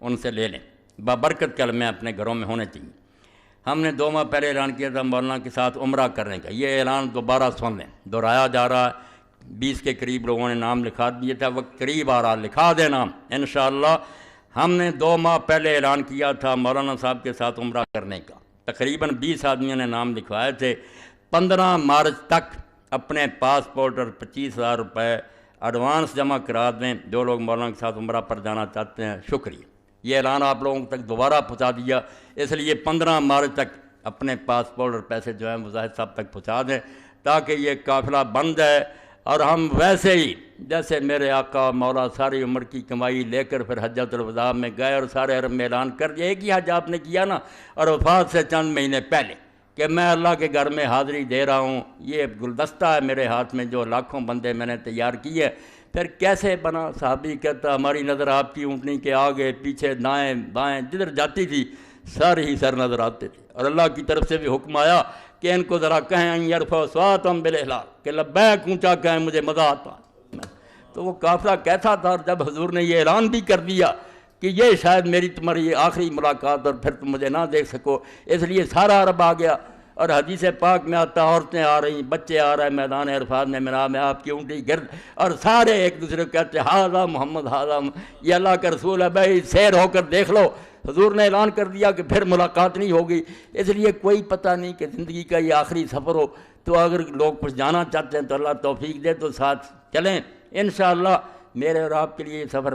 ان سے لے لیں، بابرکت کلمے اپنے گھروں میں ہونے چاہیے۔ ہم نے 2 ماہ پہلے اعلان کیا تھا مولانا کے ساتھ عمرہ کرنے کا، یہ اعلان دوبارہ سن لیں، دہرایا جا رہا ہے۔ 20 کے قریب لوگوں نے نام لکھا دیے تھا، وقت قریب آ رہا، لکھا دے نام انشاءاللہ۔ ہم نے 2 ماہ پہلے اعلان کیا تھا مولانا صاحب کے ساتھ عمرہ کرنے کا، تقریباً 20 آدمیوں نے نام لکھوائے تھے۔ 15 مارچ تک اپنے پاسپورٹ اور 25,000 روپے ایڈوانس جمع کرا دیں جو لوگ مولانا کے ساتھ عمرہ پر جانا چاہتے ہیں۔ شکریہ، یہ اعلان آپ لوگوں تک دوبارہ پہنچا دیا، اس لیے 15 مارچ تک اپنے پاسپورٹ اور پیسے جو ہیں مجاہد صاحب تک پہنچا دیں تاکہ یہ قافلہ بند ہے۔ اور ہم ویسے ہی جیسے میرے آقا مولا ساری عمر کی کمائی لے کر پھر حجۃ الوداع میں گئے اور سارے عرب میں اعلان کر دیا، ایک ہی حج آپ نے کیا نا، اور وفات سے چند مہینے پہلے، کہ میں اللہ کے گھر میں حاضری دے رہا ہوں، یہ گلدستہ ہے میرے ہاتھ میں جو لاکھوں بندے میں نے تیار کیے۔ پھر کیسے بنا؟ صحابی کہتا ہماری نظر آپ کی اونٹنی کے آگے پیچھے دائیں بائیں جدھر جاتی تھی سر ہی سر نظر آتے تھے، اور اللہ کی طرف سے بھی حکم آیا کہ ان کو ذرا کہیں ان یرفعوا اصواتهم بالاحلال، کہ لبیک اونچا کہیں، مجھے مزہ آتا۔ تو وہ قافلہ کیسا تھا؟ اور جب حضور نے یہ اعلان بھی کر دیا کہ یہ شاید میری تمہاری آخری ملاقات اور پھر تم مجھے نہ دیکھ سکو، اس لیے سارا عرب آ گیا۔ اور حدیث پاک میں آتا عورتیں آ رہی، بچے آ رہے ہیں، میدان عرفات میں میرا میں آپ کی اونٹی گرد، اور سارے ایک دوسرے کو کہتے ہاذا محمد ہاذا، یہ اللہ کا رسول ہے بھائی، سیر ہو کر دیکھ لو۔ حضور نے اعلان کر دیا کہ پھر ملاقات نہیں ہوگی، اس لیے کوئی پتہ نہیں کہ زندگی کا یہ آخری سفر ہو، تو اگر لوگ کچھ جانا چاہتے ہیں تو اللہ توفیق دے تو ساتھ چلیں انشاءاللہ۔ میرے اور آپ کے لیے یہ سفر